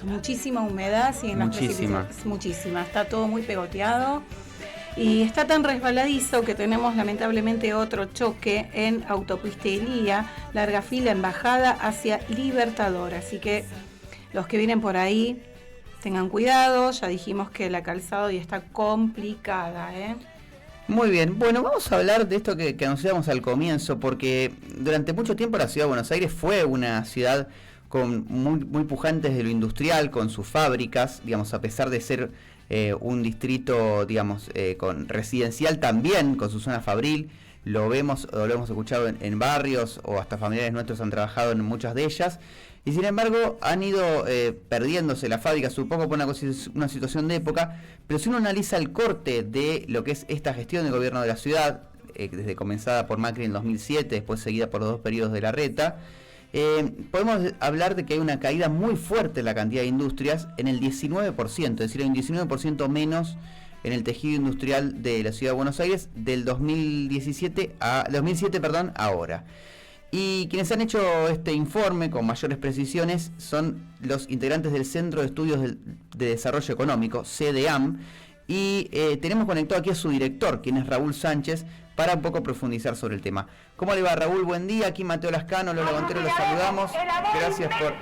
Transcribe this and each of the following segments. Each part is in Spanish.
tenemos muchísima humedad, sí, en las precipitaciones, muchísima, está todo muy pegoteado y está tan resbaladizo que tenemos lamentablemente otro choque en Autopista Elía, larga fila en bajada hacia Libertador, así que los que vienen por ahí tengan cuidado, ya dijimos que la calzada hoy está complicada, ¿eh? Muy bien, bueno, vamos a hablar de esto que anunciamos al comienzo, porque durante mucho tiempo la ciudad de Buenos Aires fue una ciudad con muy pujantes de lo industrial, con sus fábricas, digamos, a pesar de ser un distrito, digamos, con residencial también, con su zona fabril, lo vemos o lo hemos escuchado en barrios, o hasta familiares nuestros han trabajado en muchas de ellas, y sin embargo han ido perdiéndose las fábricas, supongo por una situación de época, pero si uno analiza el corte de lo que es esta gestión del gobierno de la ciudad, desde comenzada por Macri en 2007, después seguida por los 2 periodos de Larreta, podemos hablar de que hay una caída muy fuerte en la cantidad de industrias, en el 19%, es decir, hay un 19% menos en el tejido industrial de la ciudad de Buenos Aires del 2007 ahora. Y quienes han hecho este informe con mayores precisiones son los integrantes del Centro de Estudios de Desarrollo Económico, CDEAM, y tenemos conectado aquí a su director, quien es Raúl Sánchez, para un poco profundizar sobre el tema. ¿Cómo le va, Raúl? Buen día, aquí Mateo Lascano, Lola Montero, los saludamos. Gracias por...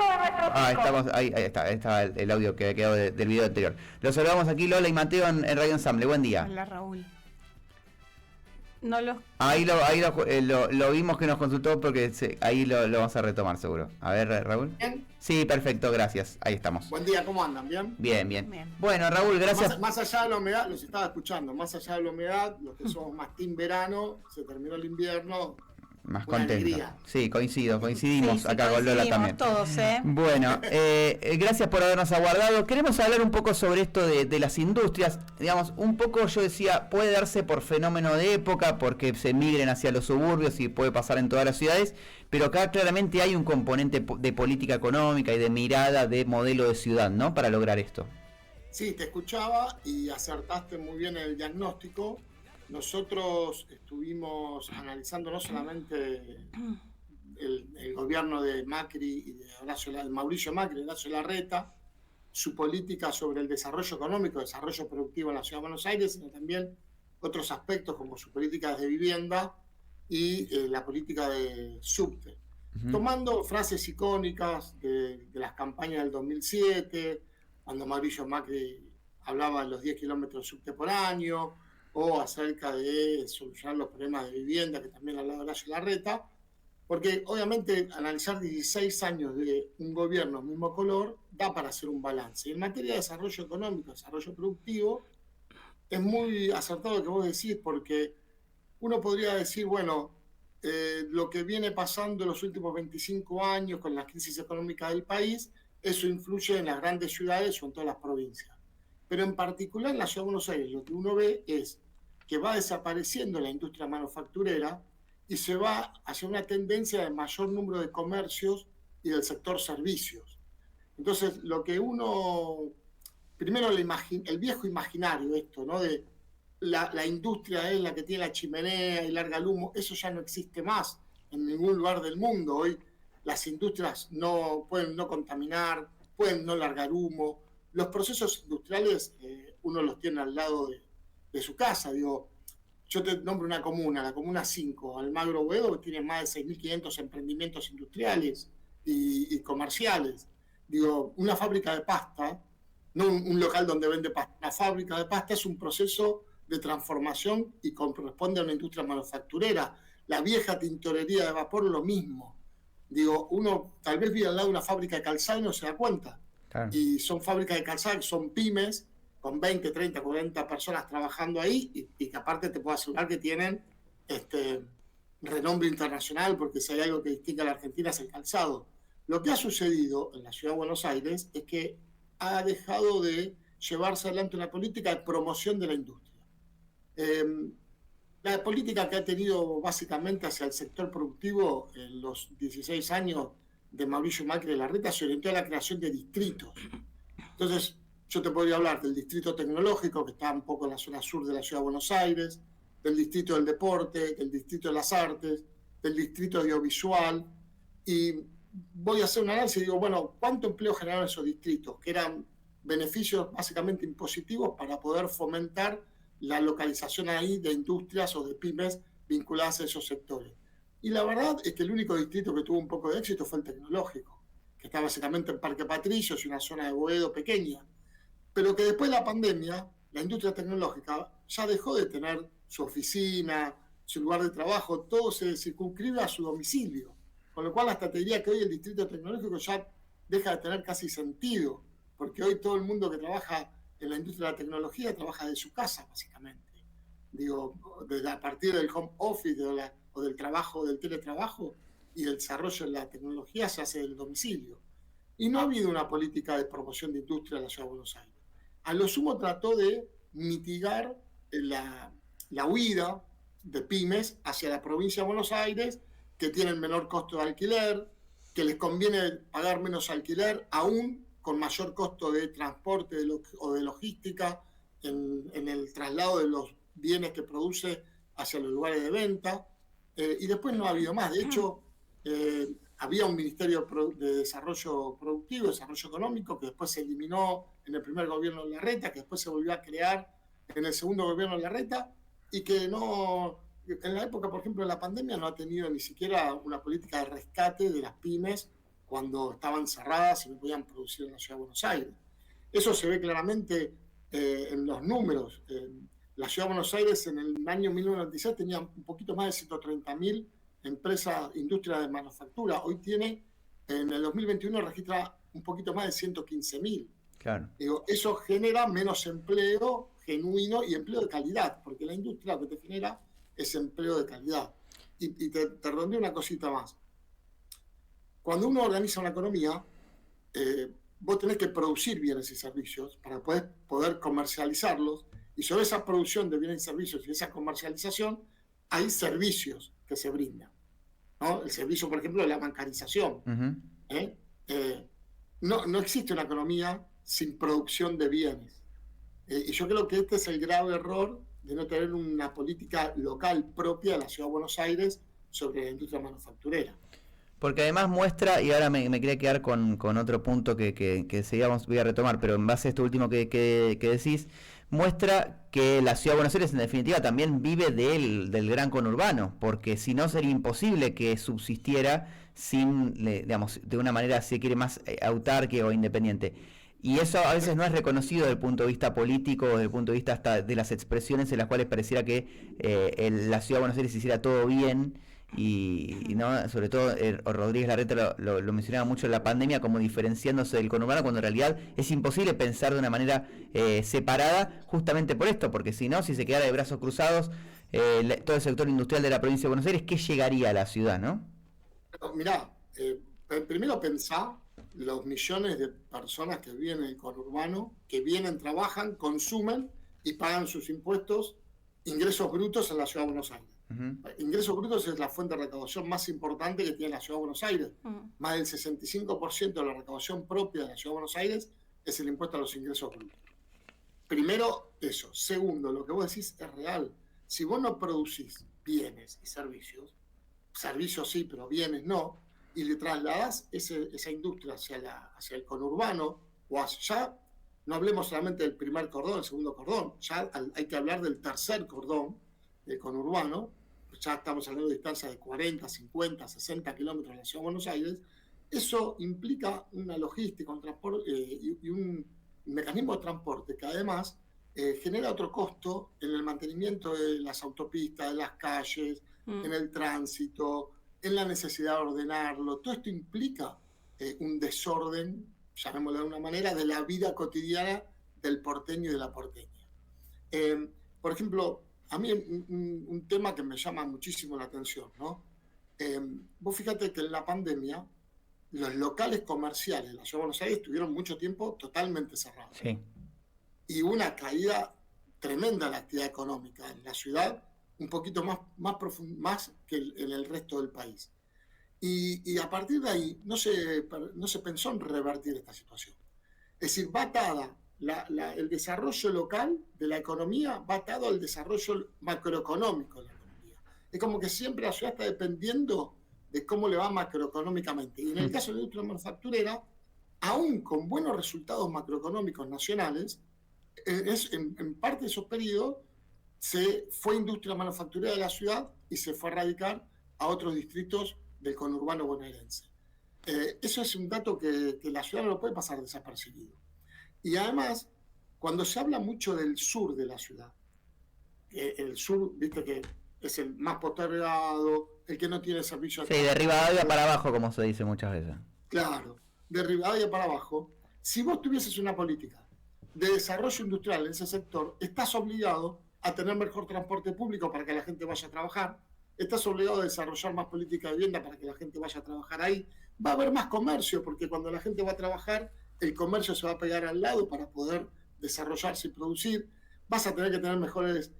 ahí está el audio que ha quedado del video anterior. Los saludamos aquí, Lola y Mateo, en Radio Ensamble. Buen día. Hola, Raúl. No lo... Ahí lo vimos que nos consultó porque ahí lo vamos a retomar seguro. A ver, Raúl. ¿Bien? Sí, perfecto, gracias. Ahí estamos. Buen día, ¿cómo andan? ¿Bien? Bien. Bueno, Raúl, gracias. Más allá de la humedad, los estaba escuchando, más allá de la humedad, los que somos más team verano, se terminó el invierno. Más contento. Sí, coincidimos sí, acá con Lola también. Todos, ¿eh? Bueno, gracias por habernos aguardado. Queremos hablar un poco sobre esto de las industrias. Digamos, un poco yo decía, puede darse por fenómeno de época, porque se migren hacia los suburbios y puede pasar en todas las ciudades, pero acá claramente hay un componente de política económica y de mirada de modelo de ciudad, ¿no? Para lograr esto. Sí, te escuchaba y acertaste muy bien el diagnóstico. Nosotros estuvimos analizando no solamente el gobierno de Macri y de Mauricio Macri, de Horacio Larreta, su política sobre el desarrollo económico, desarrollo productivo en la Ciudad de Buenos Aires, sino también otros aspectos como su política de vivienda y la política de subte. Tomando frases icónicas de las campañas del 2007, cuando Mauricio Macri hablaba de los 10 kilómetros de subte por año, o acerca de solucionar los problemas de vivienda, que también hablaba Horacio Larreta, porque obviamente analizar 16 años de un gobierno mismo color da para hacer un balance. Y en materia de desarrollo económico, desarrollo productivo, es muy acertado lo que vos decís, porque uno podría decir, bueno, lo que viene pasando en los últimos 25 años con la crisis económica del país, eso influye en las grandes ciudades o en todas las provincias. Pero en particular en la Ciudad de Buenos Aires lo que uno ve es que va desapareciendo la industria manufacturera y se va hacia una tendencia de mayor número de comercios y del sector servicios. Entonces, lo que uno, primero el viejo imaginario esto, ¿no? De la industria es la que tiene la chimenea y larga el humo, eso ya no existe más en ningún lugar del mundo. Hoy las industrias pueden no contaminar, pueden no largar humo. Los procesos industriales uno los tiene al lado de su casa. Digo, yo te nombro una comuna, la Comuna 5, Almagro Boedo, que tiene más de 6.500 emprendimientos industriales y comerciales. Digo, una fábrica de pasta, no un local donde vende pasta, una fábrica de pasta es un proceso de transformación y corresponde a una industria manufacturera. La vieja tintorería de vapor, lo mismo. Digo, uno tal vez vive al lado de una fábrica de calzado y no se da cuenta. Claro. Y son fábricas de calzado que son pymes, con 20, 30, 40 personas trabajando ahí y que aparte te puedo asegurar que tienen renombre internacional, porque si hay algo que distingue a la Argentina es el calzado. Lo que ha sucedido en la Ciudad de Buenos Aires es que ha dejado de llevarse adelante una política de promoción de la industria. La política que ha tenido básicamente hacia el sector productivo en los 16 años de Mauricio Macri de Larreta se orientó a la creación de distritos. Entonces, yo te podría hablar del distrito tecnológico, que está un poco en la zona sur de la Ciudad de Buenos Aires, del distrito del deporte, del distrito de las artes, del distrito audiovisual, y voy a hacer un análisis y digo, bueno, ¿cuánto empleo generaron esos distritos? Que eran beneficios básicamente impositivos para poder fomentar la localización ahí de industrias o de pymes vinculadas a esos sectores. Y la verdad es que el único distrito que tuvo un poco de éxito fue el tecnológico, que está básicamente en Parque Patricios y una zona de Boedo pequeña, pero que después de la pandemia, la industria tecnológica ya dejó de tener su oficina, su lugar de trabajo, todo se circunscribe a su domicilio, con lo cual hasta te diría que hoy el distrito tecnológico ya deja de tener casi sentido, porque hoy todo el mundo que trabaja en la industria de la tecnología trabaja de su casa, básicamente. Digo, a partir del home office o del trabajo, del teletrabajo y el desarrollo de la tecnología se hace del domicilio. Y no ha habido una política de promoción de industria en la Ciudad de Buenos Aires. A lo sumo trató de mitigar la huida de pymes hacia la provincia de Buenos Aires, que tienen menor costo de alquiler, que les conviene pagar menos alquiler, aún con mayor costo de transporte o de logística en el traslado de los bienes que produce hacia los lugares de venta. Y después no ha habido más. De hecho, había un Ministerio de Desarrollo Productivo, Desarrollo Económico, que después se eliminó en el primer gobierno de Larreta, que después se volvió a crear en el segundo gobierno de Larreta, y que no, en la época, por ejemplo, de la pandemia, no ha tenido ni siquiera una política de rescate de las pymes cuando estaban cerradas y no podían producir en la Ciudad de Buenos Aires. Eso se ve claramente en los números. La Ciudad de Buenos Aires en el año 1996 tenía un poquito más de 130.000 empresas, industria de manufactura. Hoy tiene, en el 2021 registra un poquito más de 115.000. Claro. Digo, eso genera menos empleo genuino y empleo de calidad, porque la industria lo que te genera es empleo de calidad. Y te redondeo una cosita más. Cuando uno organiza una economía, vos tenés que producir bienes y servicios para poder comercializarlos, y sobre esa producción de bienes y servicios y esa comercialización hay servicios que se brindan, ¿no? El servicio, por ejemplo, de la bancarización. No existe una economía sin producción de bienes. Y yo creo que este es el grave error de no tener una política local propia de la Ciudad de Buenos Aires sobre la industria manufacturera. Porque además muestra, y ahora me quería quedar con otro punto que seguíamos, voy a retomar, pero en base a esto último que decís, muestra que la Ciudad de Buenos Aires en definitiva también vive del gran conurbano, porque si no sería imposible que subsistiera sin, digamos, de una manera, si quiere, más autárquica o independiente. Y eso a veces no es reconocido desde el punto de vista político, desde el punto de vista hasta de las expresiones en las cuales pareciera que la Ciudad de Buenos Aires hiciera todo bien. Y no, sobre todo Rodríguez Larreta lo mencionaba mucho en la pandemia como diferenciándose del conurbano, cuando en realidad es imposible pensar de una manera separada, justamente por esto, porque si no, si se quedara de brazos cruzados todo el sector industrial de la provincia de Buenos Aires, ¿qué llegaría a la ciudad, no? Mirá, primero pensá los millones de personas que viven en el conurbano, que vienen, trabajan, consumen y pagan sus impuestos, ingresos brutos en la Ciudad de Buenos Aires. Ingresos brutos es la fuente de recaudación más importante que tiene la Ciudad de Buenos Aires. Más del 65% de la recaudación propia de la Ciudad de Buenos Aires es el impuesto a los ingresos brutos. Primero, eso. Segundo, lo que vos decís es real. Si vos no producís bienes y servicios sí, pero bienes no, y le trasladás esa industria hacia el conurbano, o ya no hablemos solamente del primer cordón, el segundo cordón, ya hay que hablar del tercer cordón del conurbano, ya estamos hablando de distancias de 40, 50, 60 kilómetros de la Ciudad de Buenos Aires. Eso implica una logística, un transporte y un mecanismo de transporte que además genera otro costo en el mantenimiento de las autopistas, de las calles, en el tránsito, en la necesidad de ordenarlo. Todo esto implica un desorden, llamémoslo de una manera, de la vida cotidiana del porteño y de la porteña. Por ejemplo, a mí un tema que me llama muchísimo la atención, ¿no? Vos fíjate que en la pandemia los locales comerciales de la Ciudad de Buenos Aires estuvieron mucho tiempo totalmente cerrados. Sí. Y una caída tremenda en la actividad económica en la ciudad, un poquito más que en el resto del país. Y a partir de ahí no se pensó en revertir esta situación. Es decir, va atada el desarrollo local de la economía, va atado al desarrollo macroeconómico de la economía. Es como que siempre la ciudad está dependiendo de cómo le va macroeconómicamente. Y en el caso de la industria manufacturera, aún con buenos resultados macroeconómicos nacionales, en parte de esos periodos se fue industria manufacturera de la ciudad y se fue a radicar a otros distritos del conurbano bonaerense. Eso es un dato que la ciudad no lo puede pasar desapercibido. Y además, cuando se habla mucho del sur de la ciudad, el sur, viste que es el más postergado, el que no tiene servicio. Sí, de Rivadavia para abajo, como se dice muchas veces. Claro, de Rivadavia para abajo. Si vos tuvieses una política de desarrollo industrial en ese sector, estás obligado a tener mejor transporte público para que la gente vaya a trabajar, estás obligado a desarrollar más política de vivienda para que la gente vaya a trabajar ahí, va a haber más comercio, porque cuando la gente va a trabajar, el comercio se va a pegar al lado para poder desarrollarse y producir, vas a tener que tener mejores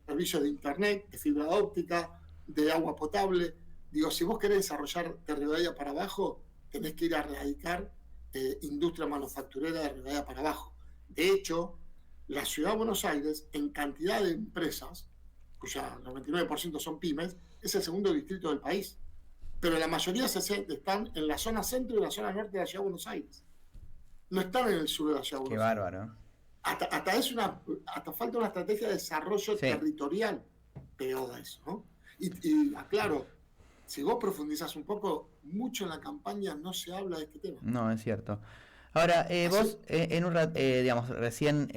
servicios de internet, de fibra óptica, de agua potable. Digo, si vos querés desarrollar de Rivadavia para abajo, tenés que ir a erradicar industria manufacturera de Rivadavia para abajo. De hecho, la ciudad de Buenos Aires, en cantidad de empresas, cuya 99% son pymes, es el segundo distrito del país. Pero la mayoría están en la zona centro y la zona norte de la ciudad de Buenos Aires. No están en el sur de la ciudad de Buenos Aires. Qué bárbaro. Hasta falta una estrategia de desarrollo territorial pegada a eso, ¿no? Y aclaro, si vos profundizás un poco, mucho en la campaña no se habla de este tema. No, es cierto. Ahora, vos digamos, recién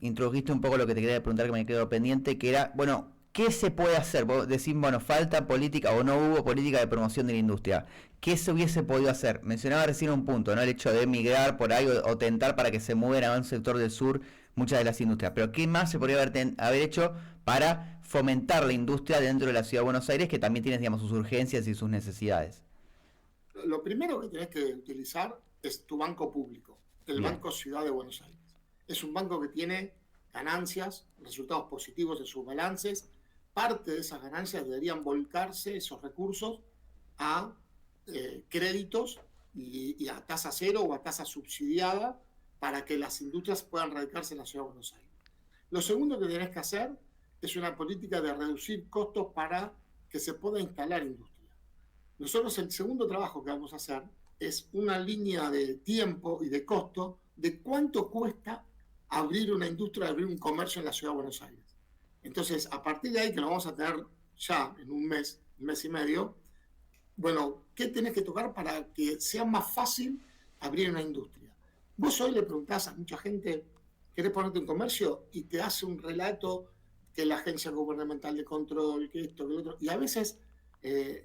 introdujiste un poco lo que te quería preguntar, que me quedó pendiente, que era, bueno, ¿qué se puede hacer? Vos decís, bueno, falta política o no hubo política de promoción de la industria. ¿Qué se hubiese podido hacer? Mencionaba recién un punto, ¿no? El hecho de emigrar por ahí o tentar para que se muevan a un sector del sur muchas de las industrias. Pero ¿qué más se podría haber hecho para fomentar la industria dentro de la ciudad de Buenos Aires, que también tiene, digamos, sus urgencias y sus necesidades? Lo primero que tenés que utilizar es tu banco público, el Banco Ciudad de Buenos Aires. Es un banco que tiene ganancias, resultados positivos en sus balances. Parte de esas ganancias deberían volcarse, esos recursos, a créditos y a tasa cero o a tasa subsidiada para que las industrias puedan radicarse en la ciudad de Buenos Aires. Lo segundo que tenés que hacer es una política de reducir costos para que se pueda instalar industria. Nosotros el segundo trabajo que vamos a hacer es una línea de tiempo y de costo de cuánto cuesta abrir una industria, abrir un comercio en la ciudad de Buenos Aires. Entonces, a partir de ahí, que lo vamos a tener ya en un mes y medio, bueno, ¿qué tenés que tocar para que sea más fácil abrir una industria? Vos hoy le preguntás a mucha gente, ¿querés ponerte un comercio? Y te hace un relato que la agencia gubernamental de control, que esto, que lo otro. Y a veces es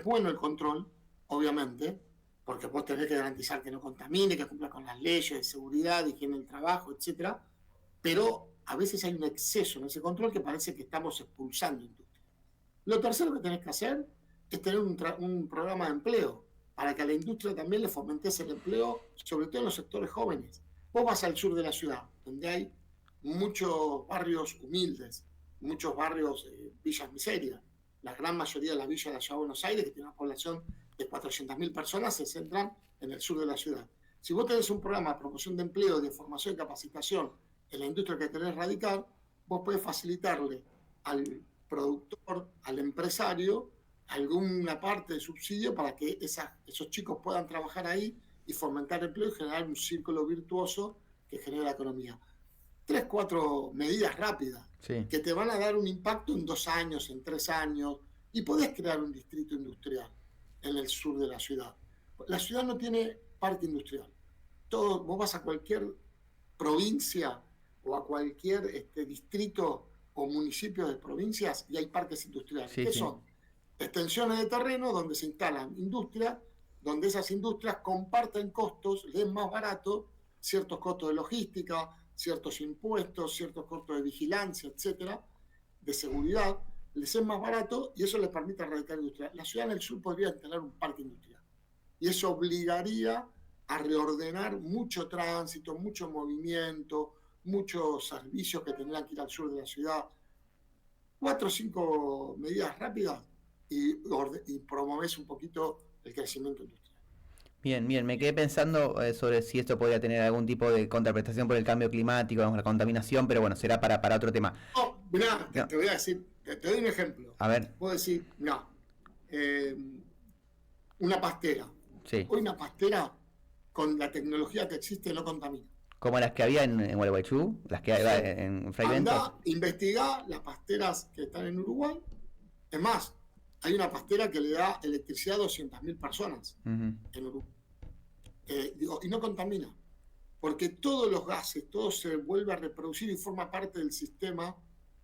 bueno el control, obviamente, porque vos tenés que garantizar que no contamine, que cumpla con las leyes de seguridad, de higiene del trabajo, etc. Pero a veces hay un exceso en ese control que parece que estamos expulsando industria. Lo tercero que tenés que hacer es tener un programa de empleo para que a la industria también le fomentes el empleo, sobre todo en los sectores jóvenes. Vos vas al sur de la ciudad, donde hay muchos barrios humildes, muchos barrios villas miserias. La gran mayoría de las villas de la ciudad de Buenos Aires, que tiene una población de 400.000 personas, se centran en el sur de la ciudad. Si vos tenés un programa de promoción de empleo, de formación y capacitación en la industria que querés radicar, vos podés facilitarle al productor, al empresario, alguna parte de subsidio para que esos chicos puedan trabajar ahí y fomentar empleo y generar un círculo virtuoso que genere la economía. 3, 4 medidas rápidas que te van a dar un impacto en 2 años, en 3 años, y podés crear un distrito industrial en el sur de la ciudad. La ciudad no tiene parque industrial. Vos vas a cualquier provincia o a cualquier distrito o municipio de provincias y hay parques industriales. ¿Qué son? Extensiones de terreno donde se instalan industrias, donde esas industrias comparten costos, les es más barato, ciertos costos de logística, ciertos impuestos, ciertos costos de vigilancia, etcétera, de seguridad, les es más barato y eso les permite erradicar industria. La ciudad en el sur podría instalar un parque industrial y eso obligaría a reordenar mucho tránsito, mucho movimiento, muchos servicios que tendrían que ir al sur de la ciudad. 4 o 5 medidas rápidas y promovés un poquito el crecimiento industrial. Bien, me quedé pensando sobre si esto podría tener algún tipo de contraprestación por el cambio climático, la contaminación, pero bueno, será para otro tema. Mirá, te voy a decir, te doy un ejemplo. A ver. Puedo decir, no, una pastera. Sí. Hoy una pastera, con la tecnología que existe, no contamina. Como las que había en Gualeguaychú, las que hay en Fray Bentos. Andá, investigá las pasteras que están en Uruguay. Es más, hay una pastera que le da electricidad a 200.000 personas en Uruguay. Y no contamina, porque todos los gases, todo se vuelve a reproducir y forma parte del sistema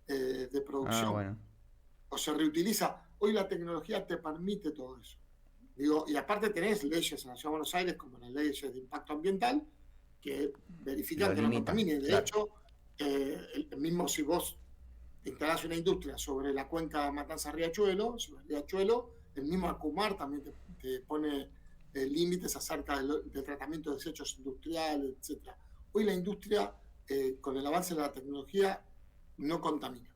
de producción. Bueno. O se reutiliza. Hoy la tecnología te permite todo eso. Y aparte tenés leyes en la Ciudad de Buenos Aires, como las leyes de impacto ambiental, que verifican que no contamine. De hecho, mismo si vos instalás una industria sobre la cuenca Matanza-Riachuelo, sobre el Riachuelo, el mismo ACUMAR también te pone límites acerca del tratamiento de desechos industriales, etc. Hoy la industria, con el avance de la tecnología, no contamina.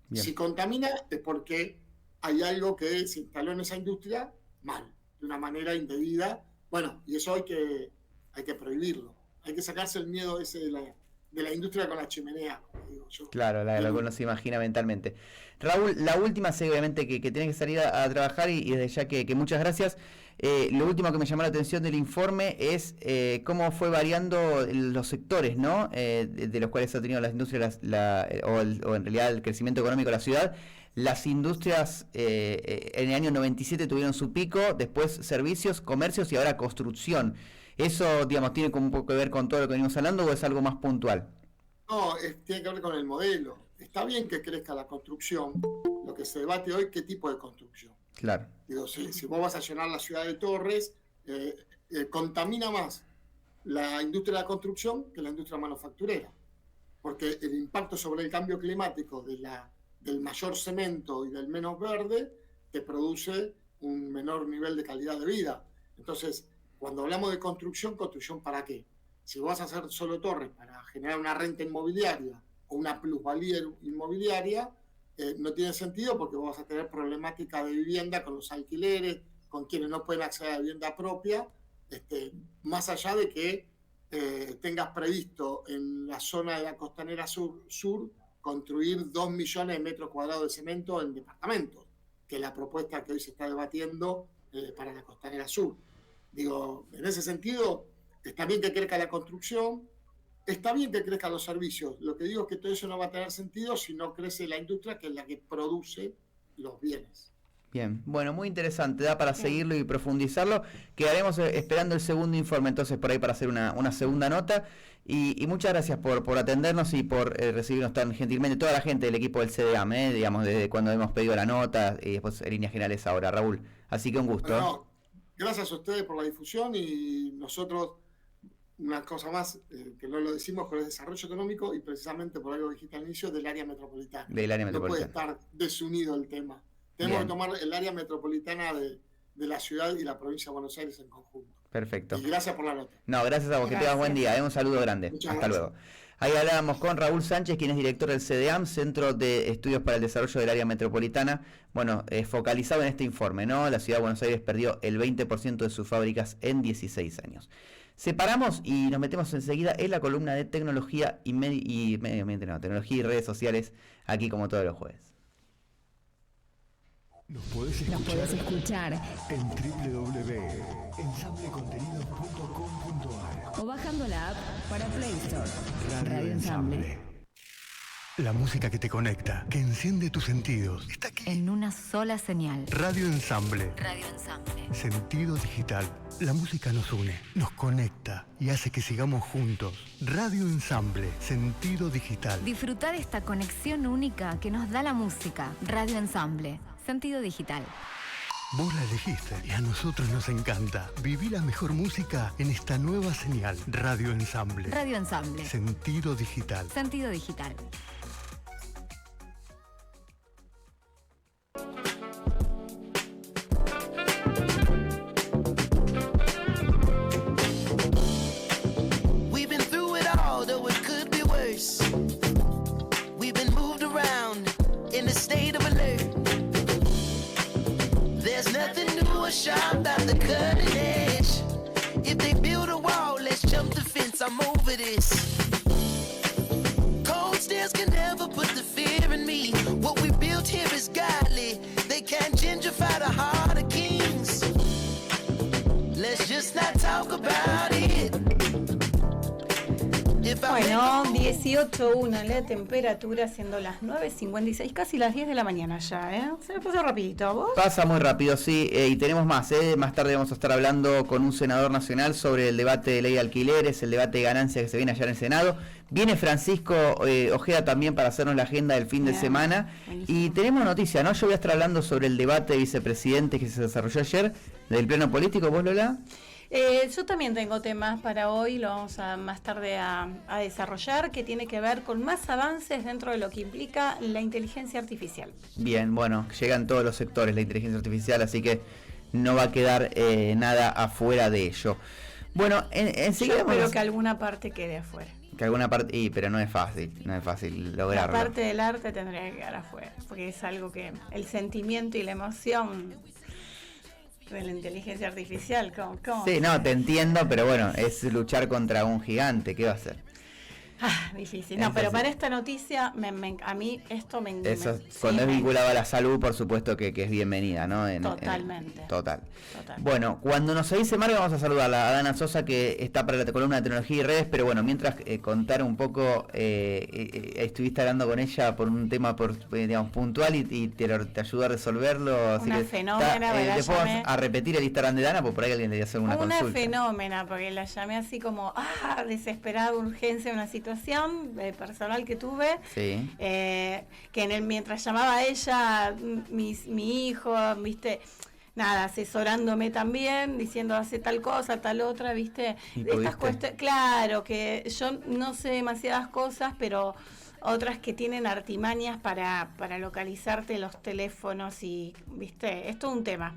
Bien. Si contamina es porque hay algo que se instaló en esa industria mal, de una manera indebida. Bueno, y eso hay que prohibirlo. Hay que sacarse el miedo ese de la industria con la chimenea, digo yo. Claro, lo que uno se imagina mentalmente. Raúl, la última, sé obviamente que tienes que salir a trabajar y desde ya que muchas gracias. Lo último que me llamó la atención del informe es cómo fue variando los sectores, ¿no? De los cuales ha tenido las industrias o en realidad el crecimiento económico de la ciudad. Las industrias en el año 97 tuvieron su pico, después servicios, comercios y ahora construcción. ¿Eso, digamos, tiene como un poco que ver con todo lo que venimos hablando o es algo más puntual? No, tiene que ver con el modelo. Está bien que crezca la construcción. Lo que se debate hoy, ¿qué tipo de construcción? Claro. Digo, si vos vas a llenar la ciudad de torres, contamina más la industria de la construcción que la industria manufacturera. Porque el impacto sobre el cambio climático del mayor cemento y del menos verde te produce un menor nivel de calidad de vida. Entonces, cuando hablamos de ¿construcción para qué? Si vas a hacer solo torres para generar una renta inmobiliaria o una plusvalía inmobiliaria, no tiene sentido porque vos vas a tener problemática de vivienda con los alquileres, con quienes no pueden acceder a vivienda propia, más allá de que tengas previsto en la zona de la Costanera Sur construir 2 millones de metros cuadrados de cemento en departamentos, que es la propuesta que hoy se está debatiendo para la Costanera Sur. Digo, en ese sentido, está bien que crezca la construcción, está bien que crezcan los servicios. Lo que digo es que todo eso no va a tener sentido si no crece la industria, que es la que produce los bienes. Bien, bueno, muy interesante, da para seguirlo y profundizarlo. Quedaremos esperando el segundo informe entonces por ahí para hacer una segunda nota. Y muchas gracias por atendernos y por recibirnos tan gentilmente, toda la gente del equipo del CDAM, digamos, desde cuando hemos pedido la nota y después en líneas generales ahora, Raúl. Así que un gusto. Bueno, gracias a ustedes por la difusión y nosotros, una cosa más, que no lo decimos, con el desarrollo económico y precisamente por algo que dijiste al inicio, del área metropolitana. Del área metropolitana. No puede estar desunido el tema. Tenemos que tomar el área metropolitana de la ciudad y la provincia de Buenos Aires en conjunto. Perfecto. Y gracias por la nota. No, gracias a vos, que tengas buen día. Un saludo grande. Hasta luego. Ahí hablábamos con Raúl Sánchez, quien es director del CDAM, Centro de Estudios para el Desarrollo del Área Metropolitana. Bueno, focalizado en este informe, ¿no? La ciudad de Buenos Aires perdió el 20% de sus fábricas en 16 años. Separamos y nos metemos enseguida en la columna de tecnología tecnología y redes sociales, aquí como todos los jueves. Nos podés escuchar en www.ensamblecontenidos.com.ar o bajando la app para Play Store. Radio Ensamble. La música que te conecta, que enciende tus sentidos. Está aquí. En una sola señal. Radio Ensamble. Radio Ensamble. Sentido digital. La música nos une, nos conecta y hace que sigamos juntos. Radio Ensamble. Sentido digital. Disfruta de esta conexión única que nos da la música. Radio Ensamble. Sentido digital. Vos la elegiste y a nosotros nos encanta. Viví la mejor música en esta nueva señal. Radio Ensamble. Radio Ensamble. Sentido digital. Sentido digital. We've been through it all, though it could be worse. We've been moved around in a state of alert. There's nothing new or sharp about the cutting edge. If they build a wall, let's jump the fence, I'm over this. Cold stairs can never put the fear in me. What we built here is godly. They can't gentrify the heart Bueno, 18.1 la temperatura, siendo las 9.56, casi las 10 de la mañana ya, ¿eh? Se me pasó rapidito, ¿vos? Pasa muy rápido, sí, y tenemos más, ¿eh? Más tarde vamos a estar hablando con un senador nacional sobre el debate de ley de alquileres, el debate de ganancias que se viene allá en el Senado. Viene Francisco Ojeda también para hacernos la agenda del fin de semana. Buenísimo. Y tenemos noticia, ¿no? Yo voy a estar hablando sobre el debate de vicepresidentes que se desarrolló ayer, del pleno político. ¿Vos, Lola? Yo también tengo temas para hoy, lo vamos a más tarde a desarrollar, que tiene que ver con más avances dentro de lo que implica la inteligencia artificial. Bien, bueno, llegan todos los sectores la inteligencia artificial, así que no va a quedar nada afuera de ello. Bueno, enseguida... Yo espero que alguna parte quede afuera. Que alguna parte, pero no es fácil lograrlo. La parte del arte tendría que quedar afuera, porque es algo que el sentimiento y la emoción de la inteligencia artificial, ¿cómo? Sí, no, te entiendo, pero bueno, es luchar contra un gigante, ¿qué va a hacer? Difícil. No, pero para esta noticia, a mí esto me... Eso, cuando es vinculado a la salud, por supuesto que es bienvenida, ¿no? Totalmente. Total. Bueno, cuando nos avise Marga, vamos a saludar a Dana Sosa, que está para la columna de tecnología y redes, pero bueno, mientras contar un poco, estuviste hablando con ella por un tema digamos puntual y te ayudó a resolverlo. Así una que fenómena, después vamos a repetir el Instagram de Dana, porque por ahí alguien le dio hacer una consulta. Una fenómena, porque la llamé así como, desesperada, urgencia, una situación personal que tuve, sí. Que mientras llamaba a ella, mi hijo, viste, nada, asesorándome también, diciendo hace tal cosa, tal otra, viste, estas cuestiones, claro, que yo no sé demasiadas cosas, pero otras que tienen artimañas para localizarte los teléfonos y, viste, es todo un tema.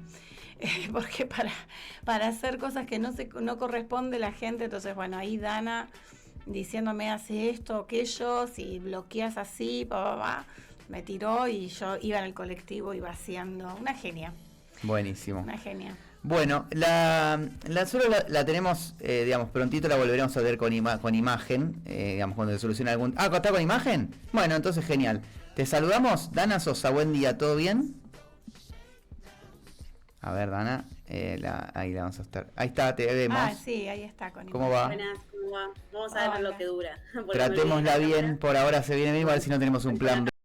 Porque para hacer cosas que no corresponde la gente, entonces bueno, ahí Dana diciéndome hace esto, aquello, si bloqueas así, me tiró y yo iba en el colectivo y vaciando. Una genia. Buenísimo. Una genia. Bueno, la la tenemos, digamos, prontito la volveremos a ver con imagen, digamos, cuando se solucione algún... ¿está con imagen? Bueno, entonces genial. Te saludamos, Dana Sosa, buen día, ¿todo bien? A ver, Dana, ahí la vamos a estar. Ahí está, te vemos. Sí, ahí está con ¿Cómo va? Buenas, ¿cómo va? Vamos a ver lo que dura. Tratémosla bien, por ahora se viene bien, igual si no tenemos un plan B.